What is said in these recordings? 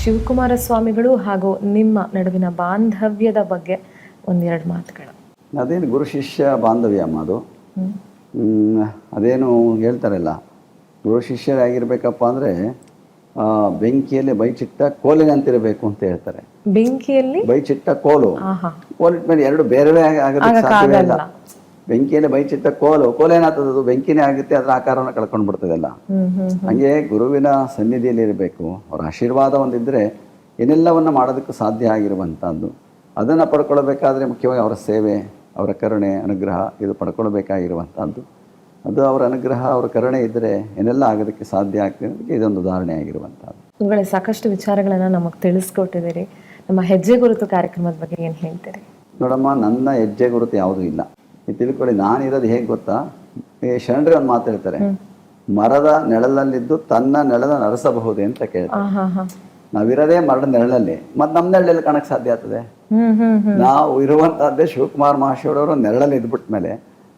ಶಿವಕುಮಾರ ಸ್ವಾಮಿಗಳು ಹಾಗೂ ನಿಮ್ಮ ನಡುವಿನ ಬಾಂಧವ್ಯದ ಬಗ್ಗೆ ಒಂದೆರಡು ಮಾತುಗಳು. ಅದೇನು ಗುರು ಶಿಷ್ಯ ಬಾಂಧವ್ಯ ಅಮ್ಮ ಅದು. ಅದೇನು ಹೇಳ್ತಾರಲ್ಲ, ಗುರು ಶಿಷ್ಯರಾಗಿರ್ಬೇಕಪ್ಪ ಅಂದರೆ ಬೆಂಕಿಯಲ್ಲಿ ಬೈಚಿಟ್ಟ ಕೋಲಿನಂತಿರಬೇಕು ಅಂತ ಹೇಳ್ತಾರೆ. ಬೆಂಕಿಯಲ್ಲಿ ಬೈಚಿಟ್ಟ ಕೋಲು, ಕೋಲಿಟ್ಮೇಲೆ ಎರಡು ಬೇರೆ ಆಗೋದಕ್ಕೆ ಸಾಧ್ಯವೇ ಇಲ್ಲ. ಬೆಂಕಿಯಲ್ಲಿ ಬೈಚಿಟ್ಟ ಕೋಲೇನಾಗ್ತದೆ, ಅದು ಬೆಂಕಿನೇ ಆಗುತ್ತೆ, ಅದರ ಆಕಾರವನ್ನು ಕಳ್ಕೊಂಡು ಬಿಡ್ತದಲ್ಲ. ಹಂಗೆ ಗುರುವಿನ ಸನ್ನಿಧಿಯಲ್ಲಿ ಇರಬೇಕು. ಅವರ ಆಶೀರ್ವಾದ ಒಂದಿದ್ರೆ ಏನೆಲ್ಲವನ್ನು ಮಾಡೋದಕ್ಕೆ ಸಾಧ್ಯ ಆಗಿರುವಂಥದ್ದು. ಅದನ್ನು ಪಡ್ಕೊಳ್ಬೇಕಾದ್ರೆ ಮುಖ್ಯವಾಗಿ ಅವರ ಸೇವೆ, ಅವರ ಕರುಣೆ, ಅನುಗ್ರಹ ಇದು ಪಡ್ಕೊಳ್ಬೇಕಾಗಿರುವಂಥದ್ದು. ಅದು ಅವರ ಅನುಗ್ರಹ, ಅವರ ಕರುಣೆ ಇದ್ದರೆ ಏನೆಲ್ಲ ಆಗೋದಕ್ಕೆ ಸಾಧ್ಯ ಆಗ್ತದೆ. ಇದೊಂದು ಉದಾಹರಣೆ ಆಗಿರುವಂಥದ್ದು. ಇವುಗಳ ಸಾಕಷ್ಟು ವಿಚಾರಗಳನ್ನು ನಮಗೆ ತಿಳಿಸ್ಕೊಟ್ಟಿದ್ದೀರಿ. ನಮ್ಮ ಹೆಜ್ಜೆ ಗುರುತು ಕಾರ್ಯಕ್ರಮದ ಬಗ್ಗೆ ಏನು ಹೇಳ್ತೀರಿ? ನೋಡಮ್ಮ, ನನ್ನ ಹೆಜ್ಜೆ ಗುರುತು ಯಾವುದೂ ಇಲ್ಲ. ನೀವು ತಿಳ್ಕೊಳ್ಳಿ, ನಾನಿರೋದು ಹೇಗೆ ಗೊತ್ತಾ? ಈ ಶರಣರೇ ಒಂದು ಮಾತು ಹೇಳ್ತಾರೆ, ಮರದ ನೆರಳಲ್ಲಿದ್ದು ತನ್ನ ನೆರಳನ್ನು ನಡೆಸಬಹುದೇ ಅಂತ ಕೇಳ್ತಾರೆ. ನಾವಿರೋದೇ ಮರದ ನೆರಳಲ್ಲಿ, ಮತ್ತೆ ನಮ್ಮ ನೆರಳಲ್ಲಿ ಕಾಣಕ್ಕೆ ಸಾಧ್ಯ ಆಗ್ತದೆ? ನಾವು ಇರುವಂತಹದ್ದೇ ಶಿವಕುಮಾರ ಮಹಾಶಿವರವರು ನೆರಳಲ್ಲಿ ಇದ್ಬಿಟ್ಟ ಮೇಲೆ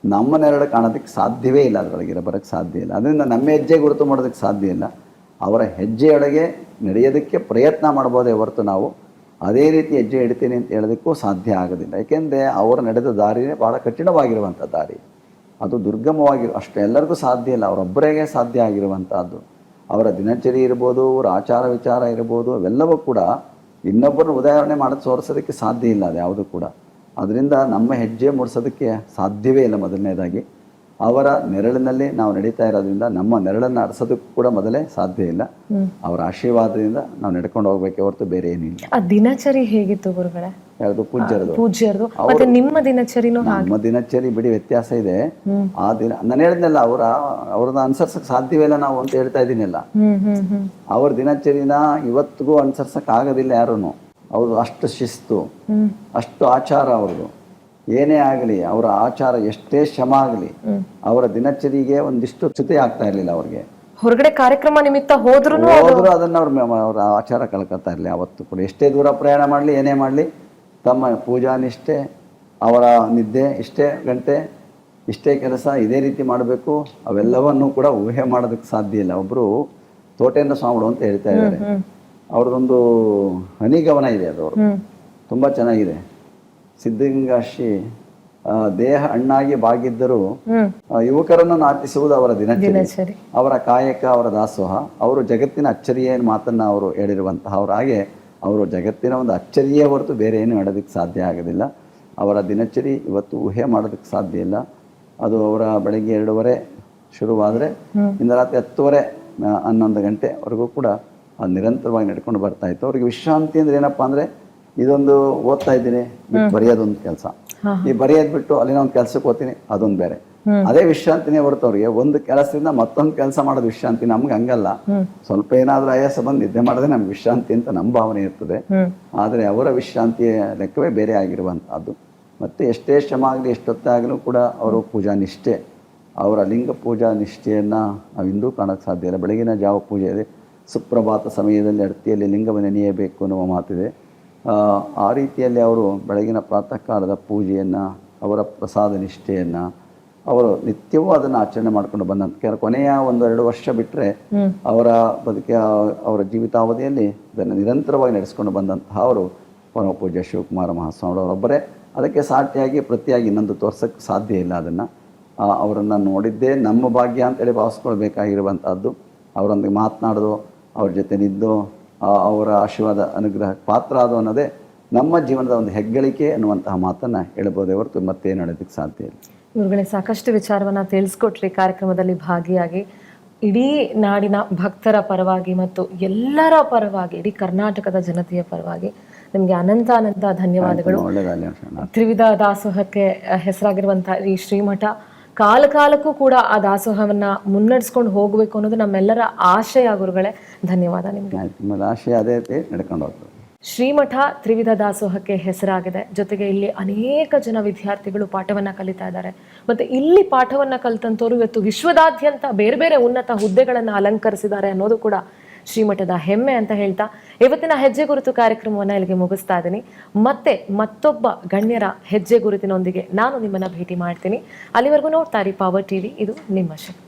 ನಮ್ಮ ನೆರಳು ಕಾಣೋದಕ್ಕೆ ಸಾಧ್ಯವೇ ಇಲ್ಲ, ಅದರೊಳಗೆ ಬರೋಕ್ಕೆ ಸಾಧ್ಯ ಇಲ್ಲ. ಅದರಿಂದ ನಮ್ಮ ಹೆಜ್ಜೆ ಗುರುತು ಮಾಡೋದಕ್ಕೆ ಸಾಧ್ಯ ಇಲ್ಲ. ಅವರ ಹೆಜ್ಜೆಯೊಳಗೆ ನಡೆಯೋದಕ್ಕೆ ಪ್ರಯತ್ನ ಮಾಡ್ಬೋದೇ ಹೊರತು ನಾವು ಅದೇ ರೀತಿ ಹೆಜ್ಜೆ ಇಡ್ತೀನಿ ಅಂತ ಹೇಳೋದಕ್ಕೂ ಸಾಧ್ಯ ಆಗೋದಿಲ್ಲ. ಏಕೆಂದರೆ ಅವರು ನಡೆದ ದಾರಿನೇ ಭಾಳ ಕಠಿಣವಾಗಿರುವಂಥ ದಾರಿ. ಅದು ಅಷ್ಟು ಎಲ್ಲರಿಗೂ ಸಾಧ್ಯ ಇಲ್ಲ, ಅವರೊಬ್ಬರಿಗೆ ಸಾಧ್ಯ ಆಗಿರುವಂಥದ್ದು. ಅವರ ದಿನಚರಿ ಇರ್ಬೋದು, ಅವರ ಆಚಾರ ವಿಚಾರ ಇರ್ಬೋದು, ಅವೆಲ್ಲವೂ ಕೂಡ ಇನ್ನೊಬ್ಬರನ್ನ ಉದಾಹರಣೆ ಮಾಡೋದು ತೋರಿಸೋದಕ್ಕೆ ಸಾಧ್ಯ ಇಲ್ಲ, ಅದು ಯಾವುದೂ ಕೂಡ. ಅದರಿಂದ ನಮ್ಮ ಹೆಜ್ಜೆ ಮೂಡಿಸೋದಕ್ಕೆ ಸಾಧ್ಯವೇ ಇಲ್ಲ. ಮೊದಲನೇದಾಗಿ ಅವರ ನೆರಳಿನಲ್ಲಿ ನಾವು ನಡೀತಾ ಇರೋದ್ರಿಂದ ನಮ್ಮ ನೆರಳನ್ನು ಅರಸೋದಕ್ಕೂ ಕೂಡ ಮೊದಲೇ ಸಾಧ್ಯ ಇಲ್ಲ. ಅವರ ಆಶೀರ್ವಾದದಿಂದ ನಾವು ನಡ್ಕೊಂಡು ಹೋಗ್ಬೇಕೆ ಹೊರತು ಬೇರೆ ಏನಿಲ್ಲ. ಆ ದಿನಚರಿ ಹೇಗಿತ್ತು ಗುರುಗಳೇ? ಯಾವುದು? ಪೂಜ್ಯರದು. ಮತ್ತೆ ನಿಮ್ಮ ದಿನಚರಿನೂ? ನಮ್ಮ ದಿನಚರಿ ಬಿಡಿ ವ್ಯತ್ಯಾಸ ಇದೆ. ಆ ದಿನ ನಾನು ಹೇಳಿದ್ನಲ್ಲ, ಅವ್ರನ್ನ ಅನುಸರಿಸಕ್ ಸಾಧ್ಯವೇ ಇಲ್ಲ ನಾವು ಅಂತ ಹೇಳ್ತಾ ಇದ್ದೀನಿಲ್ಲ. ಅವ್ರ ದಿನಚರಿನ ಇವತ್ತಿಗೂ ಅನುಸರಿಸಕ್ ಆಗೋದಿಲ್ಲ ಯಾರೂ. ಅವ್ರು ಅಷ್ಟು ಶಿಸ್ತು, ಅಷ್ಟು ಆಚಾರ ಅವ್ರದ್ದು. ಏನೇ ಆಗಲಿ, ಅವರ ಆಚಾರ ಎಷ್ಟೇ ಶ್ರಮ ಆಗಲಿ, ಅವರ ದಿನಚರಿಗೆ ಒಂದಿಷ್ಟು ಚ್ಯುತಿ ಆಗ್ತಾ ಇರಲಿಲ್ಲ. ಅವ್ರಿಗೆ ಹೊರಗಡೆ ಕಾರ್ಯಕ್ರಮ ನಿಮಿತ್ತ ಹೋದ್ರು ಅದನ್ನ ಅವ್ರ ಆಚಾರ ಕಳ್ಕೊತಾ ಇರಲಿ. ಅವತ್ತು ಕೂಡ ಎಷ್ಟೇ ದೂರ ಪ್ರಯಾಣ ಮಾಡಲಿ, ಏನೇ ಮಾಡಲಿ, ತಮ್ಮ ಪೂಜಾ ನಿಷ್ಠೆ, ಅವರ ನಿದ್ದೆ ಇಷ್ಟೇ ಗಂಟೆ, ಇಷ್ಟೇ ಕೆಲಸ, ಇದೇ ರೀತಿ ಮಾಡಬೇಕು, ಅವೆಲ್ಲವನ್ನೂ ಕೂಡ ಊಹೆ ಮಾಡೋದಕ್ಕೆ ಸಾಧ್ಯ ಇಲ್ಲ. ಒಬ್ಬರು ತೋಟೇಂದ್ರ ಸ್ವಾಮಿಗಳು ಅಂತ ಹೇಳ್ತಾ ಇದ್ದಾರೆ. ಅವ್ರದ್ದೊಂದು ಹನಿಗವನ ಇದೆ, ಅದು ಅವರು ತುಂಬ ಚೆನ್ನಾಗಿದೆ. ಸಿದ್ಧಗಂಗಾಶ್ರೀ ದೇಹ ಹಣ್ಣಾಗಿ ಬಾಗಿದ್ದರೂ ಯುವಕರನ್ನು ನಾಟಿಸುವುದು ಅವರ ದಿನಚರಿ, ಅವರ ಕಾಯಕ, ಅವರ ದಾಸೋಹ. ಅವರು ಜಗತ್ತಿನ ಅಚ್ಚರಿಯೇ ಮಾತನ್ನ ಅವರು ಹೇಳಿರುವಂತಹ ಅವ್ರ ಹಾಗೆ ಅವರು ಜಗತ್ತಿನ ಒಂದು ಅಚ್ಚರಿಯೇ ಹೊರತು ಬೇರೆ ಏನು ಮಾಡೋದಕ್ಕೆ ಸಾಧ್ಯ ಆಗೋದಿಲ್ಲ. ಅವರ ದಿನಚರಿ ಇವತ್ತು ಊಹೆ ಮಾಡೋದಕ್ಕೆ ಸಾಧ್ಯ ಇಲ್ಲ. ಅದು ಅವರ ಬೆಳಗ್ಗೆ 2:30 ಶುರುವಾದರೆ ಇಂದ ರಾತ್ರಿ 10:30 11 ಗಂಟೆವರೆಗೂ ಕೂಡ ಅದು ನಿರಂತರವಾಗಿ ನಡ್ಕೊಂಡು ಬರ್ತಾ ಇತ್ತು. ಅವ್ರಿಗೆ ವಿಶ್ರಾಂತಿ ಅಂದ್ರೆ ಏನಪ್ಪಾ ಅಂದ್ರೆ, ಇದೊಂದು ಓದ್ತಾ ಇದ್ದೀನಿ ಬಿಟ್ಟು ಬರೆಯೋದೊಂದು ಕೆಲಸ, ಈ ಬರೆಯೋದು ಬಿಟ್ಟು ಅಲ್ಲಿನ ಒಂದು ಕೆಲಸಕ್ಕೆ ಹೋಗ್ತೀನಿ, ಅದೊಂದು ಬೇರೆ. ಅದೇ ವಿಶ್ರಾಂತಿನೇ ಹೊರತು ಅವ್ರಿಗೆ ಒಂದು ಕೆಲಸದಿಂದ ಮತ್ತೊಂದು ಕೆಲಸ ಮಾಡೋದು ವಿಶ್ರಾಂತಿ. ನಮ್ಗೆ ಹಂಗಲ್ಲ, ಸ್ವಲ್ಪ ಏನಾದ್ರೂ ಆಯಾಸ ಬಂದು ನಿದ್ದೆ ಮಾಡೋದೇ ನಮ್ಗೆ ವಿಶ್ರಾಂತಿ ಅಂತ ನಮ್ಮ ಭಾವನೆ ಇರ್ತದೆ. ಆದರೆ ಅವರ ವಿಶ್ರಾಂತಿಯ ಲೆಕ್ಕವೇ ಬೇರೆ ಆಗಿರುವಂತಹದ್ದು. ಮತ್ತೆ ಎಷ್ಟೇ ಶ್ರಮ ಆಗಲಿ, ಎಷ್ಟೊತ್ತಾಗಲೂ ಕೂಡ ಅವರು ಪೂಜಾ ನಿಷ್ಠೆ, ಅವರ ಲಿಂಗ ಪೂಜಾ ನಿಷ್ಠೆಯನ್ನ ನಾವು ಇಂದೂ ಕಾಣಕ್ಕೆ ಸಾಧ್ಯ ಇಲ್ಲ. ಬೆಳಗಿನ ಜಾವ ಪೂಜೆ ಇದೆ, ಸುಪ್ರಭಾತ ಸಮಯದಲ್ಲಿ ಅರ್ತಿಯಲ್ಲಿ ಲಿಂಗವನ್ನು ನೆನೆಯಬೇಕು ಅನ್ನುವ ಮಾತಿದೆ. ಆ ರೀತಿಯಲ್ಲಿ ಅವರು ಬೆಳಗಿನ ಪ್ರಾತಃ ಕಾಲದ ಪೂಜೆಯನ್ನು, ಅವರ ಪ್ರಸಾದ ನಿಷ್ಠೆಯನ್ನು ಅವರು ನಿತ್ಯವೂ ಅದನ್ನು ಆಚರಣೆ ಮಾಡ್ಕೊಂಡು ಬಂದಂತ. ಕೊನೆಯ 1-2 ವರ್ಷ ಬಿಟ್ಟರೆ ಅವರ ಅವರ ಜೀವಿತಾವಧಿಯಲ್ಲಿ ಇದನ್ನು ನಿರಂತರವಾಗಿ ನಡೆಸ್ಕೊಂಡು ಬಂದಂತಹ ಅವರು ಪರಮ ಪೂಜ್ಯ ಶಿವಕುಮಾರ ಮಹಾಸ್ವಾಮಿಗಳವರೊಬ್ಬರೇ. ಅದಕ್ಕೆ ಸಾಟಿಯಾಗಿ ಪ್ರತಿಯಾಗಿ ಇನ್ನೊಂದು ತೋರ್ಸೋಕ್ಕೆ ಸಾಧ್ಯ ಇಲ್ಲ. ಅದನ್ನು ಅವರನ್ನು ನೋಡಿದ್ದೇ ನಮ್ಮ ಭಾಗ್ಯ ಅಂತೇಳಿ ಭಾವಿಸ್ಕೊಳ್ಬೇಕಾಗಿರುವಂಥದ್ದು. ಅವರೊಂದಿಗೆ ಮಾತನಾಡೋದು, ಅವ್ರ ಜೊತೆ ನಿದ್ದು ಅವರ ಆಶೀರ್ವಾದ ಅನುಗ್ರಹಕ್ಕೆ ಪಾತ್ರ ಅದು ಅನ್ನೋದೇ ನಮ್ಮ ಜೀವನದ ಒಂದು ಹೆಗ್ಗಳಿಕೆ ಅನ್ನುವಂತಹ ಮಾತನ್ನು ಹೇಳ್ಬೋದೇ ಹೊರತು ಮತ್ತೇನು ಹೇಳೋದಕ್ಕೆ ಸಾಧ್ಯ ಇಲ್ಲ. ಇವುಗಳೇ ಸಾಕಷ್ಟು ವಿಚಾರವನ್ನು ತಿಳಿಸ್ಕೊಟ್ರಿ ಕಾರ್ಯಕ್ರಮದಲ್ಲಿ ಭಾಗಿಯಾಗಿ. ಇಡೀ ನಾಡಿನ ಭಕ್ತರ ಪರವಾಗಿ ಮತ್ತು ಎಲ್ಲರ ಪರವಾಗಿ, ಇಡೀ ಕರ್ನಾಟಕದ ಜನತೆಯ ಪರವಾಗಿ ನಿಮಗೆ ಅನಂತ ಧನ್ಯವಾದಗಳು. ತ್ರಿವಿಧ ದಾಸೋಹಕ್ಕೆ ಹೆಸರಾಗಿರುವಂತಹ ಈ ಶ್ರೀಮಠ ಕಾಲಕ್ಕೂ ಕೂಡ ಆ ದಾಸೋಹವನ್ನ ಮುನ್ನಡೆಸ್ಕೊಂಡು ಹೋಗಬೇಕು ಅನ್ನೋದು ನಮ್ಮೆಲ್ಲರ ಆಶಯ. ಗುರುಗಳೇ, ಧನ್ಯವಾದ ನಿಮಗೆ. ಆಶಯ ಅದೇ ನಡ್ಕೊಂಡು ಹೋಗ್ತದೆ. ಶ್ರೀಮಠ ತ್ರಿವಿಧ ದಾಸೋಹಕ್ಕೆ ಹೆಸರಾಗಿದೆ. ಜೊತೆಗೆ ಇಲ್ಲಿ ಅನೇಕ ಜನ ವಿದ್ಯಾರ್ಥಿಗಳು ಪಾಠವನ್ನ ಕಲಿತಾ ಇದ್ದಾರೆ. ಮತ್ತೆ ಇಲ್ಲಿ ಪಾಠವನ್ನ ಕಲಿತಂತವರು ಇವತ್ತು ವಿಶ್ವದಾದ್ಯಂತ ಬೇರೆ ಬೇರೆ ಉನ್ನತ ಹುದ್ದೆಗಳನ್ನು ಅಲಂಕರಿಸಿದ್ದಾರೆ ಅನ್ನೋದು ಕೂಡ ಶ್ರೀಮಠದ ಹೆಮ್ಮೆ ಅಂತ ಹೇಳ್ತಾ ಇವತ್ತಿನ ಹೆಜ್ಜೆ ಗುರುತು ಕಾರ್ಯಕ್ರಮವನ್ನು ಇಲ್ಲಿಗೆ ಮುಗಿಸ್ತಾ ಇದ್ದೀನಿ. ಮತ್ತೆ ಮತ್ತೊಬ್ಬ ಗಣ್ಯರ ಹೆಜ್ಜೆ ಗುರುತಿನೊಂದಿಗೆ ನಾನು ನಿಮ್ಮನ್ನ ಭೇಟಿ ಮಾಡ್ತೀನಿ. ಅಲ್ಲಿವರೆಗೂ ನೋಡ್ತಾ ಇರಿ ಪವರ್ ಟಿವಿ, ಇದು ನಿಮ್ಮ ಶಕ್ತಿ.